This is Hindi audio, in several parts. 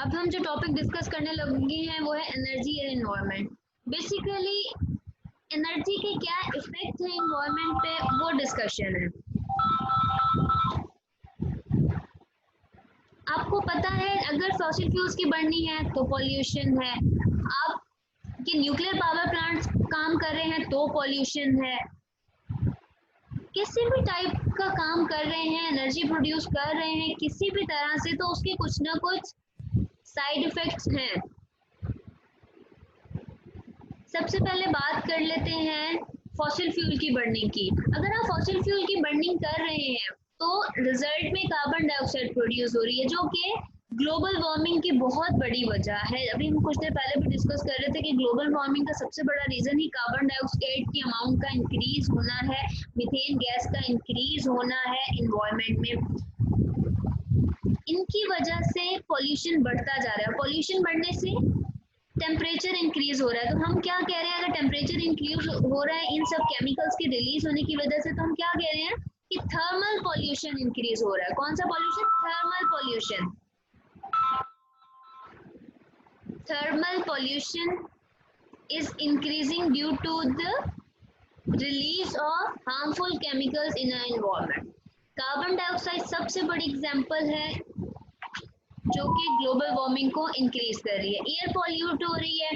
अब हम जो टॉपिक डिस्कस करने लगे हैं वो है energy and environment. Basically energy के क्या इफेक्ट है एनवायरनमेंट पे वो डिस्कशन है। आपको पता है अगर फॉसिल फ्यूल्स की बढ़नी है तो पॉल्यूशन है, आप कि न्यूक्लियर पावर प्लांट्स काम कर रहे हैं तो पॉल्यूशन है, किसी भी टाइप का काम कर रहे हैं, एनर्जी प्रोड्यूस कर रहे हैं किसी भी तरह से, तो उसके कुछ ना कुछ साइड इफेक्ट्स हैं। सबसे पहले बात कर लेते हैं फॉसिल फ्यूल की बर्निंग की। अगर आप फॉसिल फ्यूल की बर्निंग कर रहे हैं तो रिजल्ट में कार्बन डाइऑक्साइड प्रोड्यूस हो रही है, जो कि ग्लोबल वार्मिंग की बहुत बड़ी वजह है। अभी हम कुछ देर पहले भी डिस्कस कर रहे थे कि ग्लोबल वार्मिंग का सबसे बड़ा रीजन ही कार्बन डाइऑक्साइड की अमाउंट का इंक्रीज होना है, मीथेन गैस का इंक्रीज होना है इन्वायरमेंट में। इनकी वजह से पॉल्यूशन बढ़ता जा रहा है। पॉल्यूशन बढ़ने से टेम्परेचर इंक्रीज हो रहा है। तो हम क्या कह रहे हैं, अगर टेम्परेचर इंक्रीज हो रहा है इन सब केमिकल्स के रिलीज होने की वजह से, तो हम क्या कह रहे हैं कि थर्मल पॉल्यूशन इंक्रीज हो रहा है। कौन सा pollution? Thermal pollution. Thermal pollution is increasing due to the release of harmful chemicals in our environment. Carbon dioxide सबसे बड़ी एग्जांपल है जो कि ग्लोबल वार्मिंग को इंक्रीज कर रही है। एयर पॉल्यूट हो रही है,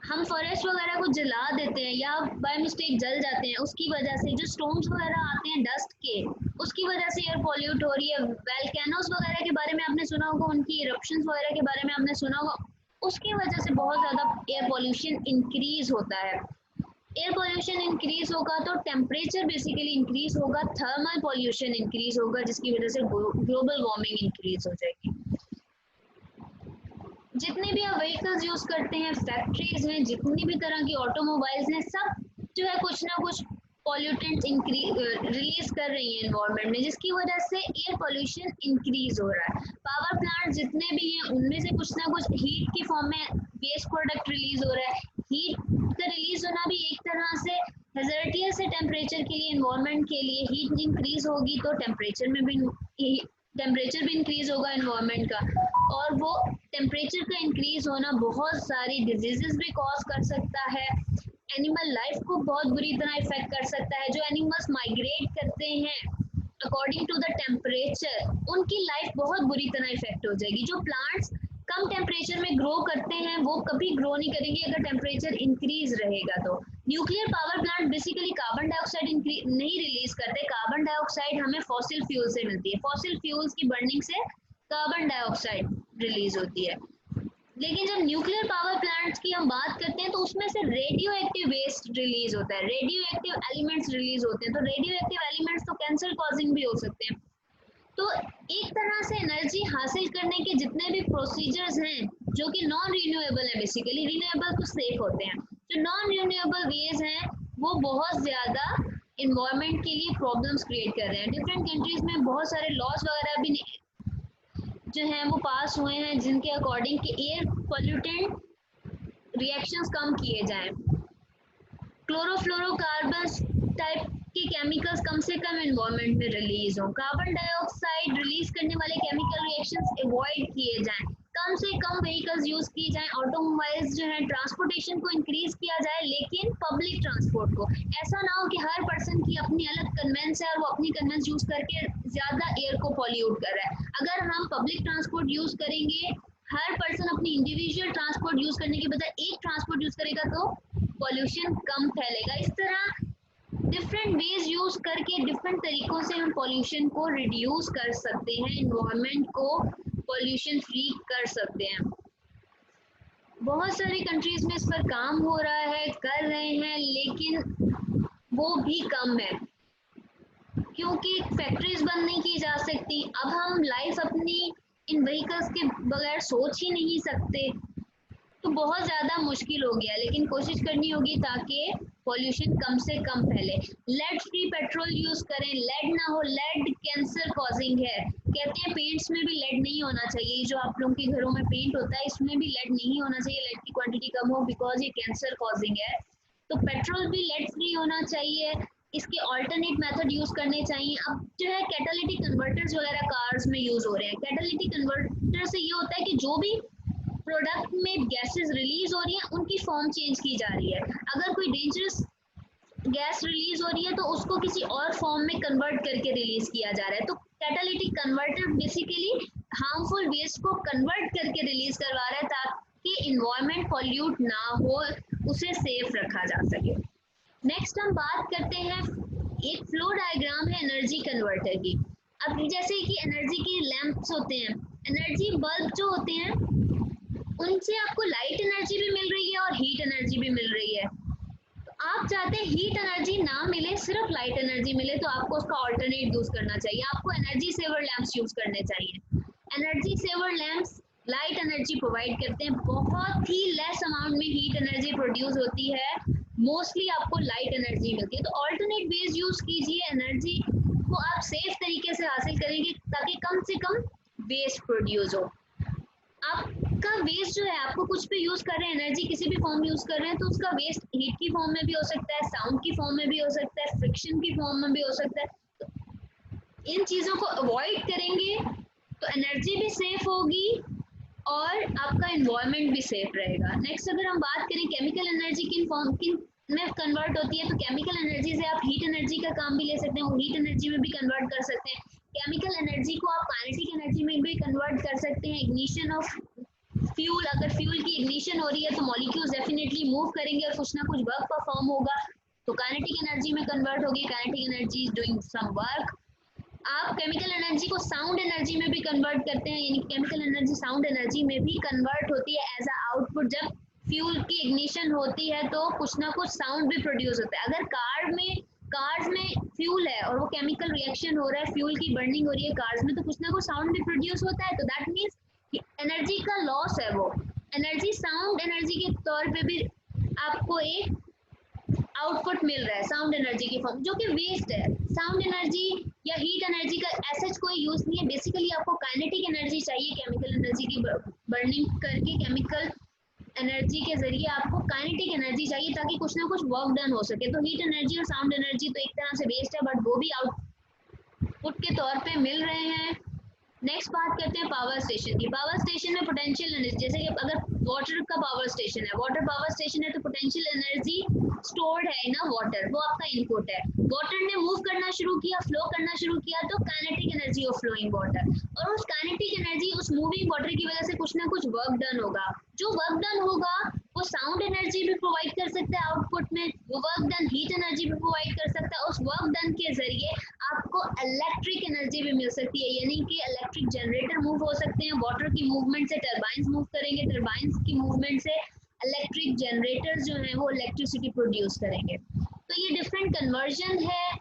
हम फॉरेस्ट वगैरह को जला देते हैं या बाय मिस्टेक जल जाते हैं, उसकी वजह से जो स्टॉर्म्स वगैरह आते हैं डस्ट के, उसकी वजह से एयर पॉल्यूट हो रही है। वोल्केनोस वगैरह के बारे में आपने सुना होगा, उनकी इरप्शंस वगैरह के बारे में आपने सुना होगा, उसकी वजह से बहुत ज़्यादा एयर पॉल्यूशन इंक्रीज होता है। एयर पॉल्यूशन इंक्रीज होगा तो टेम्परेचर बेसिकली इंक्रीज होगा, थर्मल पॉल्यूशन इंक्रीज होगा, जिसकी वजह से ग्लोबल वार्मिंग इंक्रीज हो जाएगी। जितने भी आप व्हीकल्स यूज करते हैं, फैक्ट्रीज हैं, जितनी भी तरह की ऑटोमोबाइल्स हैं, सब जो है कुछ ना कुछ पॉल्यूटेंट रिलीज कर रही है इन्वायरमेंट में, जिसकी वजह से एयर पॉल्यूशन इंक्रीज हो रहा है। पावर प्लांट जितने भी हैं उनमें से कुछ ना कुछ हीट की फॉर्म में वेस्ट प्रोडक्ट रिलीज हो रहा है। हीट का रिलीज होना भी एक तरह से हैजर्डियस है टेम्परेचर के लिए, इन्वायरमेंट के लिए। हीट इंक्रीज होगी तो टेम्परेचर भी इंक्रीज होगा इन्वायरमेंट का, और वो टेम्परेचर का इंक्रीज होना बहुत सारी डिजीजेस भी कॉज कर सकता है, एनिमल लाइफ को बहुत बुरी तरह इफेक्ट कर सकता है। जो एनिमल्स माइग्रेट करते हैं अकॉर्डिंग टू द टेम्परेचर, उनकी लाइफ बहुत बुरी तरह इफेक्ट हो जाएगी। जो प्लांट्स कम टेम्परेचर में ग्रो करते हैं वो कभी ग्रो नहीं करेंगे अगर टेम्परेचर इंक्रीज रहेगा तो। Nuclear power plant basically carbon dioxide नहीं रिलीज करते, कार्बन डाइऑक्साइड हमें फॉसिल फ्यूल से मिलती है, फॉसिल फ्यूल्स की बर्निंग से कार्बन डाइऑक्साइड रिलीज होती है। लेकिन जब न्यूक्लियर पावर प्लांट्स की हम बात करते हैं तो उसमें से रेडियो एक्टिव वेस्ट रिलीज होता है, रेडियो एक्टिव एलिमेंट्स रिलीज होते हैं। तो रेडियो एक्टिव एलिमेंट्स तो कैंसर कॉजिंग भी हो सकते हैं। तो एक तरह से एनर्जी हासिल करने के जितने भी प्रोसीजर्स हैं जो कि नॉन रिन्यूएबल है, बेसिकली रिन्यूएबल तो सेफ होते हैं, जो नॉन रिन्यूएबल वेज हैं वो बहुत ज़्यादा इन्वायरमेंट के लिए प्रॉब्लम्स क्रिएट कर रहे हैं। डिफरेंट कंट्रीज में बहुत सारे लॉज वगैरह भी जो हैं वो पास हुए हैं जिनके अकॉर्डिंग कि एयर पोल्यूटेंट रिएक्शंस कम किए जाएं, क्लोरोफ्लोरोकार्बन्स टाइप के केमिकल्स कम से कम एनवायरनमेंट में रिलीज हों, कार्बन डाइऑक्साइड रिलीज करने वाले केमिकल रिएक्शंस अवॉइड किए जाएं, कम से कम व्हीकल्स यूज की जाएं, ऑटोमोबाइल्स जो है ट्रांसपोर्टेशन को इंक्रीज किया जाए, लेकिन पब्लिक ट्रांसपोर्ट को। ऐसा ना हो कि हर पर्सन की अपनी अलग कन्वेंस है और वो अपनी कन्वेंस यूज करके ज्यादा एयर को पॉल्यूट कर रहा है। अगर हम पब्लिक ट्रांसपोर्ट यूज करेंगे, हर पर्सन अपनी इंडिविजुअल ट्रांसपोर्ट यूज करने के बजाय एक ट्रांसपोर्ट यूज करेगा तो पॉल्यूशन कम फैलेगा। इस तरह डिफरेंट वेज यूज करके डिफरेंट तरीकों से हम पॉल्यूशन को रिड्यूस कर सकते हैं, इन्वायरमेंट को पॉल्यूशन फ्री कर सकते हैं। बहुत सारी कंट्रीज में इस पर काम हो रहा है, कर रहे हैं, लेकिन वो भी कम है क्योंकि फैक्ट्रीज बंद नहीं की जा सकती। अब हम लाइफ अपनी इन व्हीकल्स के बगैर सोच ही नहीं सकते, तो बहुत ज़्यादा मुश्किल हो गया। लेकिन कोशिश करनी होगी ताकि पॉल्यूशन कम से कम फैले। लेड फ्री पेट्रोल यूज़ करें, लेड ना हो, लेड कैंसर कॉजिंग है। कहते हैं पेंट्स में भी लेड नहीं होना चाहिए, जो आप लोगों के घरों में पेंट होता है इसमें भी लेड नहीं होना चाहिए, लेड की क्वांटिटी कम हो, बिकॉज ये कैंसर कॉजिंग है। तो पेट्रोल भी लेड फ्री होना चाहिए। इसके ऑल्टरनेट मेथड यूज करने चाहिए। अब जो है कैटालिटिक कन्वर्टर्स वगैरह कार्स में यूज हो रहे हैं। कैटालिटिक कन्वर्टर से ये होता है कि जो भी प्रोडक्ट में गैसेस रिलीज हो रही हैं उनकी फॉर्म चेंज की जा रही है। अगर कोई डेंजरस गैस रिलीज हो रही है तो उसको किसी और फॉर्म में कन्वर्ट करके रिलीज किया जा रहा है। तो catalytic converter basically harmful waste को कन्वर्ट करके रिलीज करवा रहा है ताकि इन्वायरमेंट पॉल्यूट ना हो, उसे सेफ रखा जा सके। नेक्स्ट हम बात करते हैं, एक फ्लो डायग्राम है एनर्जी कन्वर्टर की। अब जैसे कि एनर्जी के लैंप्स होते हैं, एनर्जी बल्ब जो होते हैं उनसे आपको लाइट एनर्जी भी मिल रही है और हीट एनर्जी भी मिल रही है। आप चाहते हैं हीट एनर्जी ना मिले, सिर्फ लाइट एनर्जी मिले, तो आपको उसका ऑल्टरनेट यूज करना चाहिए। आपको एनर्जी सेवर लैंप्स यूज करने चाहिए। Energy saver lamps light energy provide करते हैं, बहुत ही लेस अमाउंट में हीट एनर्जी प्रोड्यूस होती है, मोस्टली आपको लाइट एनर्जी मिलती है। तो ऑल्टरनेट वेज यूज कीजिए, एनर्जी को आप सेफ तरीके से हासिल करेंगे ताकि कम से कम वेस्ट प्रोड्यूस हो। आपका वेस्ट जो है, आपको कुछ भी यूज कर रहे हैं, एनर्जी किसी भी फॉर्म में यूज कर रहे हैं, तो उसका वेस्ट हीट की फॉर्म में भी हो सकता है, साउंड की फॉर्म में भी हो सकता है, फ्रिक्शन की फॉर्म में भी हो सकता है। तो इन चीजों को अवॉइड करेंगे तो एनर्जी भी सेफ होगी और आपका इन्वायरमेंट भी सेफ रहेगा। नेक्स्ट अगर हम बात करें केमिकल एनर्जी किन फॉर्म किन में कन्वर्ट होती है, तो केमिकल एनर्जी से आप हीट एनर्जी का काम भी ले सकते हैं, वो हीट एनर्जी में भी कन्वर्ट कर सकते हैं। केमिकल एनर्जी को आप काइनेटिक एनर्जी में भी कन्वर्ट कर सकते हैं। इग्निशन ऑफ फ्यूल, अगर फ्यूल की इग्निशन हो रही है तो मॉलिक्यूल्स डेफिनेटली मूव करेंगे और कुछ ना कुछ वर्क परफॉर्म होगा, तो काइनेटिक एनर्जी में कन्वर्ट होगी। Kinetic energy is doing some work. आप केमिकल एनर्जी को साउंड एनर्जी में भी कन्वर्ट करते हैं, यानी केमिकल एनर्जी साउंड एनर्जी में भी कन्वर्ट होती है एज अ आउटपुट। जब फ्यूल की इग्निशन होती है तो कुछ ना कुछ साउंड भी प्रोड्यूस होता है। अगर कार्स में फ्यूल है और वो केमिकल रिएक्शन हो रहा है, फ्यूल की बर्निंग हो रही है कार्स में, तो कुछ ना कुछ साउंड भी प्रोड्यूस होता है। तो दैट मीन्स एनर्जी का लॉस है, वो एनर्जी साउंड एनर्जी के तौर पे भी आपको एक आउटपुट मिल रहा है साउंड एनर्जी की फॉर्म, जो कि वेस्ट है। साउंड एनर्जी या हीट एनर्जी का ऐसा कोई यूज नहीं है, बेसिकली आपको काइनेटिक एनर्जी चाहिए। केमिकल एनर्जी की बर्निंग करके केमिकल एनर्जी के जरिए आपको काइनेटिक एनर्जी चाहिए ताकि कुछ ना कुछ वर्क डन हो सके। तो हीट एनर्जी और साउंड एनर्जी तो एक तरह से वेस्ट है, बट वो भी आउटपुट के तौर पे मिल रहे हैं। नेक्स्ट बात करते हैं पावर स्टेशन की। पावर स्टेशन में पोटेंशियल एनर्जी, जैसे कि अगर वाटर का पावर स्टेशन है, वाटर पावर स्टेशन है, तो पोटेंशियल एनर्जी स्टोर्ड है ना वाटर, वो आपका इनपुट है। वाटर ने मूव करना शुरू किया, फ्लो करना शुरू किया, तो kinetic energy of flowing water, और उस काइनेटिक एनर्जी उस मूविंग वाटर की वजह से कुछ ना कुछ वर्क डन होगा। जो वर्क डन होगा वो साउंड एनर्जी भी प्रोवाइड कर सकता है आउटपुट में, वो वर्क डन हीट एनर्जी भी प्रोवाइड कर सकता है। उस वर्क डन के जरिए आपको इलेक्ट्रिक एनर्जी भी मिल सकती है, यानी कि इलेक्ट्रिक जनरेटर मूव हो सकते हैं। वाटर की मूवमेंट से टरबाइंस मूव करेंगे, टरबाइंस की मूवमेंट से इलेक्ट्रिक जनरेटर जो है वो इलेक्ट्रिसिटी प्रोड्यूस करेंगे। तो ये डिफरेंट कन्वर्जन है।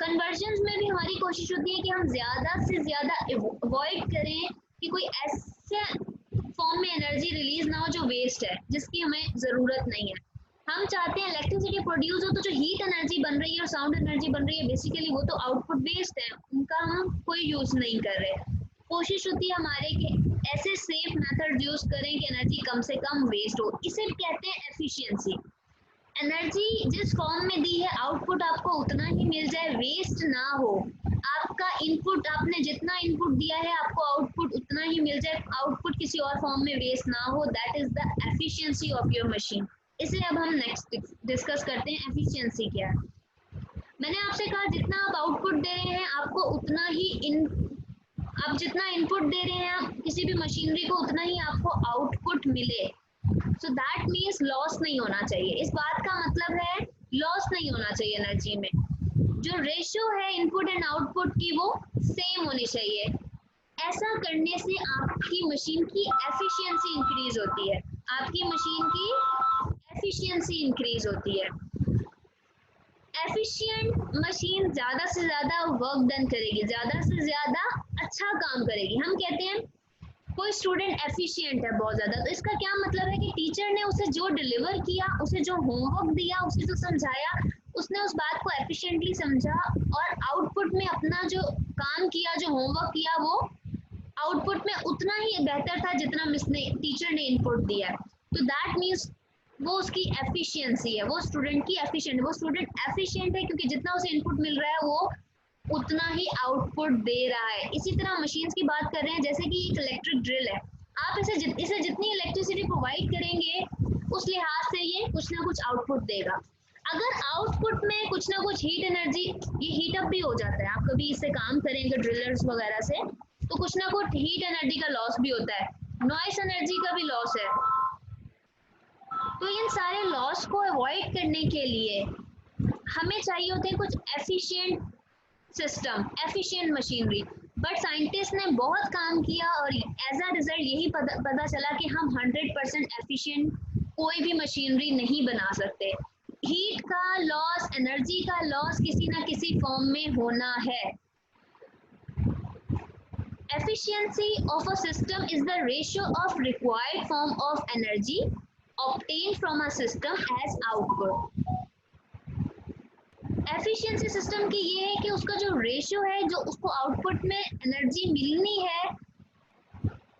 कन्वर्जन में भी हमारी कोशिश होती है कि हम ज़्यादा से ज़्यादा अवॉइड करें कि कोई ऐसे फॉर्म में एनर्जी रिलीज ना हो जो वेस्ट है, जिसकी हमें ज़रूरत नहीं है। हम चाहते हैं इलेक्ट्रिसिटी प्रोड्यूस हो, तो जो हीट एनर्जी बन रही है और साउंड एनर्जी बन रही है, बेसिकली वो तो आउटपुट वेस्ट है, उनका हम कोई यूज़ नहीं कर रहे। कोशिश होती है हमारे कि ऐसे सेफ मेथड यूज़ करें कि एनर्जी कम से कम वेस्ट हो। इसे कहते हैं एफिशिएंसी। एनर्जी जिस फॉर्म में दी है, आउटपुट आपको उतना ही मिल जाए, वेस्ट ना हो। आपका इनपुट, आपने जितना इनपुट दिया है आपको आउटपुट उतना ही मिल जाए, आउटपुट किसी और फॉर्म में वेस्ट ना हो। That is the efficiency of your machine. इसे अब हम नेक्स्ट डिस्कस करते हैं, एफिशिएंसी क्या है। मैंने आपसे कहा जितना आप आउटपुट दे रहे हैं आपको उतना ही आप जितना इनपुट दे रहे हैं किसी भी मशीनरी को, उतना ही आपको आउटपुट मिले। सो दैट मीन्स लॉस नहीं होना चाहिए। इस बात का मतलब है लॉस नहीं होना चाहिए एनर्जी में। जो रेशियो है इनपुट एंड आउटपुट की वो सेम होनी चाहिए। ऐसा करने से आपकी मशीन की एफिशिएंसी इंक्रीज होती है, आपकी मशीन की एफिशिएंसी इंक्रीज होती है। एफिशिएंट मशीन ज़्यादा से ज़्यादा वर्क डन करेगी, ज़्यादा से ज़्यादा अच्छा काम करेगी। हम कहते हैं कोई स्टूडेंट एफिशिएंट है बहुत ज़्यादा, तो इसका क्या मतलब है कि टीचर ने उसे जो डिलीवर किया, उसे जो होमवर्क दिया, उसे जो समझाया, उसने उस बात को एफिशिएंटली समझा और आउटपुट में अपना जो काम किया, जो होमवर्क किया, वो आउटपुट में उतना ही बेहतर था जितना मिस ने टीचर ने इनपुट दिया। तो दैट मीन्स वो उसकी एफिशिएंसी है, वो स्टूडेंट की एफिशिएंट, वो स्टूडेंट एफिशिएंट है क्योंकि जितना उसे इनपुट मिल रहा है वो उतना ही आउटपुट दे रहा है। इसी तरह मशीन्स की बात कर रहे हैं, जैसे कि एक इलेक्ट्रिक ड्रिल है, आप इसे जितनी इलेक्ट्रिसिटी प्रोवाइड करेंगे उस लिहाज से ये कुछ ना कुछ आउटपुट देगा। अगर आउटपुट में कुछ ना कुछ हीट एनर्जी, ये हीट अप भी हो जाता है, आप कभी इससे काम करेंगे ड्रिलर्स वगैरह से तो कुछ ना कुछ हीट एनर्जी का लॉस भी होता है, नॉइस एनर्जी का भी लॉस है। तो इन सारे लॉस को अवॉइड करने के लिए हमें चाहिए होते हैं कुछ efficient system, efficient machinery. But scientist ने बहुत काम किया और एज अ रिजल्ट यही पता चला कि हम 100% एफिशिएंट कोई भी मशीनरी नहीं बना सकते। हीट का लॉस, एनर्जी का लॉस किसी ना किसी फॉर्म में होना है। Efficiency of a system is the ratio of required form of energy obtained from a system as output. Efficiency system की ये है कि उसका जो रेशियो है, जो उसको आउटपुट में एनर्जी मिलनी है,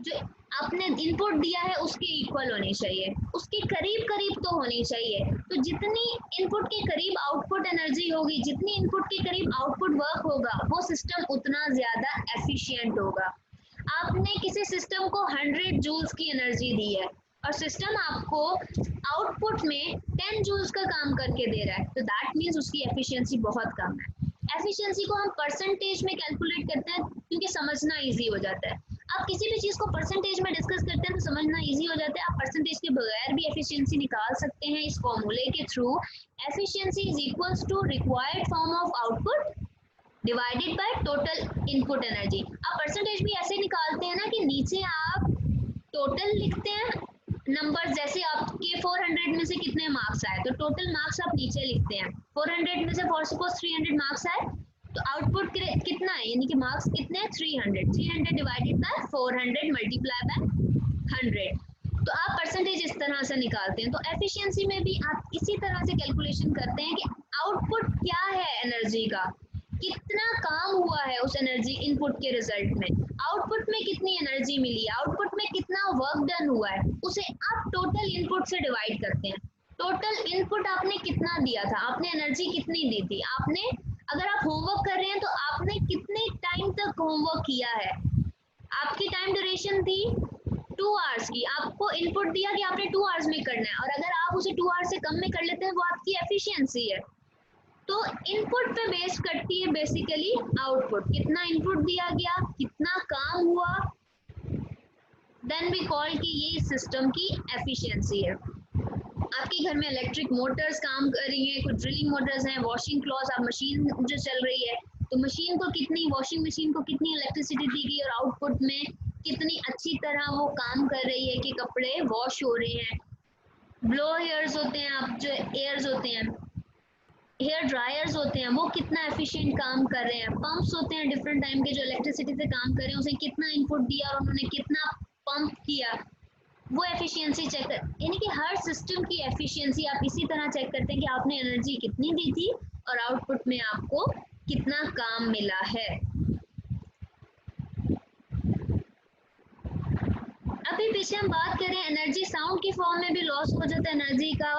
जो आपने इनपुट दिया है उसके इक्वल होनी चाहिए, उसके करीब करीब तो होनी चाहिए। तो जितनी इनपुट के करीब आउटपुट एनर्जी होगी, जितनी इनपुट के करीब आउटपुट वर्क होगा, वो सिस्टम उतना ज्यादा एफिशिएंट होगा। आपने किसी सिस्टम को 100 जूल्स की एनर्जी दी है और सिस्टम आपको आउटपुट में 10 जूल्स का काम करके दे रहा है, तो दैट मीन्स उसकी एफिशिएंसी बहुत कम है। एफिशिएंसी को हम परसेंटेज में कैलकुलेट करते हैं क्योंकि समझना इजी हो जाता है। आप किसी भी चीज़ को परसेंटेज में डिस्कस करते हैं तो समझना इजी हो जाता है। आप परसेंटेज के बगैर भी एफिशिएंसी निकाल सकते हैं इस फॉर्मूले के through. Efficiency is equals to required form of output divided by total input energy. आप परसेंटेज भी ऐसे निकालते हैं ना कि नीचे आप टोटल लिखते हैं नंबर, जैसे आपके 400 में से कितने मार्क्स आए तो टोटल मार्क्स आप नीचे लिखते हैं। 400 में से फॉर सपोज 300 मार्क्स आए तो आउटपुट कितना है, यानी कि मार्क्स कितने हैं 300, 300 डिवाइडेड बाय 400 मल्टीप्लाई बाय 100। तो आप परसेंटेज इस तरह से निकालते हैं। तो एफिशिएंसी में भी आप इसी तरह से कैलकुलेशन करते हैं कि आउटपुट क्या है एनर्जी का, कितना काम हुआ है उस एनर्जी इनपुट के रिजल्ट में, आउटपुट में कितनी एनर्जी मिली, आउटपुट में कितना वर्क डन हुआ है, उसे आप टोटल इनपुट से डिवाइड करते हैं। टोटल इनपुट आपने कितना दिया था, आपने एनर्जी कितनी दी थी, आपने अगर आप होमवर्क कर रहे हैं तो आपने कितने टाइम तक होमवर्क किया है, आपकी टाइम ड्यूरेशन थी 2 आवर्स की, आपको इनपुट दिया कि आपने 2 आवर्स में करना है और अगर आप उसे 2 आवर्स से कम में कर लेते हैं वो आपकी एफिशिएंसी है। तो इनपुट पे बेस करती है बेसिकली आउटपुट, कितना इनपुट दिया गया, कितना काम हुआ, देन वी कॉल कि ये सिस्टम की एफिशिएंसी है। आपके घर में इलेक्ट्रिक मोटर्स काम कर रही हैं, कुछ ड्रिलिंग मोटर्स हैं, वॉशिंग क्लॉथ आप मशीन जो चल रही है, तो मशीन को कितनी, वॉशिंग मशीन को कितनी इलेक्ट्रिसिटी दी गई और आउटपुट में कितनी अच्छी तरह वो काम कर रही है कि कपड़े वॉश हो रहे हैं। ब्लो हेयर्स होते हैं, आप जो एयर्स होते हैं, हेयर ड्रायर्स होते हैं, वो कितना एफिशिएंट काम कर रहे हैं। पंप्स होते हैं डिफरेंट टाइम के जो इलेक्ट्रिसिटी से काम कर रहे हैं, उसे कितना इनपुट दिया और उन्होंने कितना पंप किया, वो एफिशिएंसी चेक कर, यानी कि हर सिस्टम की एफिशिएंसी आप इसी तरह चेक करते हैं कि आपने एनर्जी कितनी दी थी और आउटपुट में आपको कितना काम मिला है। अभी पीछे हम बात करें एनर्जी साउंड की फॉर्म में भी लॉस हो जाता है एनर्जी का,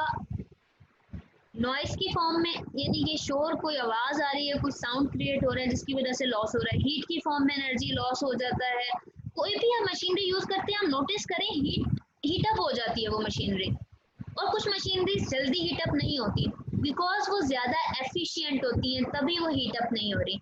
नॉइस की फॉर्म में, यानी कि शोर, कोई आवाज आ रही है, कुछ साउंड क्रिएट हो रहा है जिसकी वजह से लॉस हो रहा है। हीट की फॉर्म में एनर्जी लॉस हो जाता है। कोई भी हम मशीनरी यूज करते हैं, हम नोटिस करें हीटअप हो जाती है वो मशीनरी, और कुछ मशीनरी जल्दी हीटअप नहीं होती बिकॉज वो ज्यादा एफिशिएंट होती हैं, तभी वो हीटअप नहीं हो रही।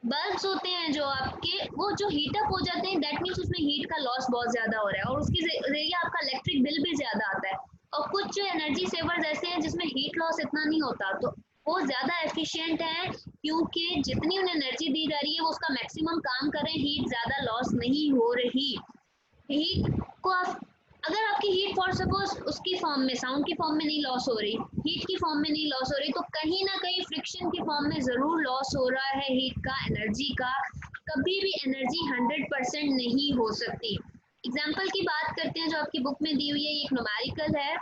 बल्ब्स होते हैं जो आपके, वो जो हीटअप हो जाते हैं दैट मीन्स उसमें हीट का लॉस बहुत ज्यादा हो रहा है और उसकी जरिए आपका इलेक्ट्रिक बिल भी ज्यादा आता है। और कुछ जो एनर्जी सेवर्स ऐसे हैं जिसमें हीट लॉस इतना नहीं होता, तो वो ज्यादा एफिशिएंट है क्योंकि जितनी उन्हें एनर्जी दी जा रही है वो उसका मैक्सिमम काम कर रहे हैं, हीट ज्यादा लॉस नहीं हो रही। हीट को आप, अगर आपकी हीट फॉर सपोज उसकी फॉर्म में, साउंड की फॉर्म में नहीं लॉस हो रही, हीट की फॉर्म में नहीं लॉस हो रही, तो कहीं ना कहीं फ्रिक्शन की फॉर्म में जरूर लॉस हो रहा है हीट का, एनर्जी का। कभी भी एनर्जी 100% नहीं हो सकती। एग्जाम्पल की बात करते हैं जो आपकी बुक में दी हुई है, एक न्यूमेरिकल है,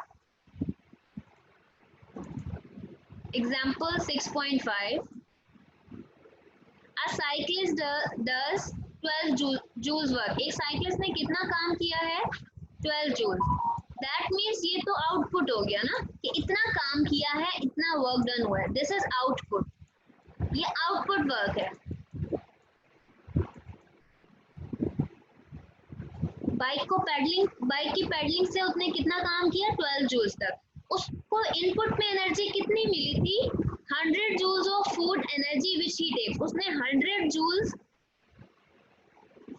example 6.5, a cyclist does 12 joules work. एक साइक्लिस्ट ने कितना काम किया है 12 जूल। दैट मीन्स ये तो आउटपुट हो गया ना कि इतना काम किया है, इतना वर्क डन हुआ है, दिस इज आउटपुट, ये आउटपुट वर्क है। बाइक की पेडलिंग से उसने कितना काम किया, 12 जूल्स तक। उसको इनपुट में एनर्जी कितनी मिली थी, 100 joules of food energy which he takes. उसने 100 जूल्स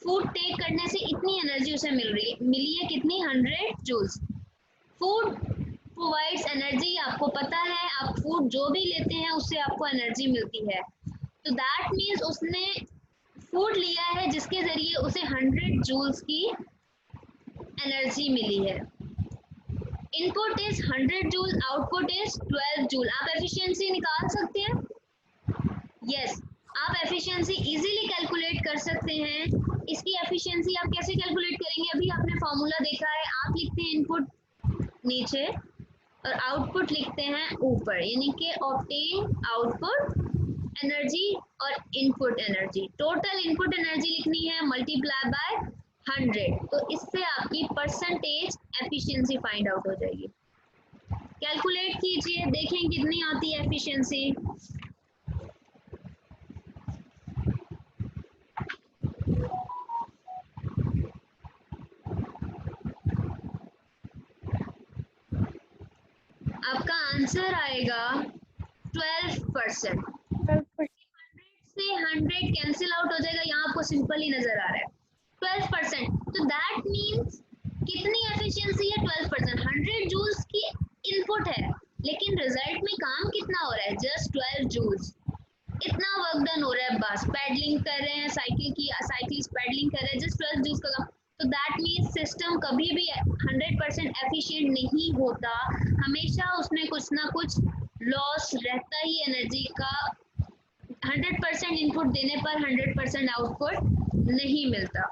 फूड टेक करने से इतनी एनर्जी उसे मिली है कितनी, 100 जूल्स। फूड प्रोवाइड्स एनर्जी, आपको पता है आप फूड जो भी लेते हैं उससे आपको एनर्जी मिलती है। तो दैट मीन्स उसने फूड लिया है जिसके जरिए उसे 100 जूल्स की एनर्जी मिली है। Input is 100 joule, output is 12 joule. आप एफिशिएंसी निकाल सकते हैं, यस आप एफिशिएंसी इजीली कैलकुलेट कर सकते हैं। इसकी एफिशिएंसी आप कैसे कैलकुलेट करेंगे, अभी आपने फॉर्मूला देखा है, आप लिखते हैं इनपुट नीचे और आउटपुट लिखते हैं ऊपर, यानी कि ऑब्टेन आउटपुट एनर्जी और input energy. Total input energy लिखनी है मल्टीप्लाई बाय 100, तो इससे आपकी परसेंटेज एफिशिएंसी फाइंड आउट हो जाएगी। कैलकुलेट कीजिए, देखें कितनी आती है एफिशिएंसी। आपका आंसर आएगा 12%। 12%। से 100 कैंसिल आउट हो जाएगा, यहाँ आपको सिंपल ही नजर आ रहा है 12%। तो दैट मीन्स कितनी एफिशिएंसी है, 12%। 100 जूल्स की इनपुट है लेकिन रिजल्ट में काम कितना हो रहा है, जस्ट 12 जूल्स। इतना वर्क डन हो रहा है, बस पैडलिंग कर रहे हैं, साइकिलिस्ट पैडलिंग कर रहे हैं, जस्ट 12 जूल्स का काम। तो दैट मीन्स सिस्टम कभी भी 100% एफिशिएंट नहीं होता, हमेशा उसमें कुछ ना कुछ लॉस रहता ही एनर्जी का। 100% इनपुट देने पर 100% आउटपुट नहीं मिलता।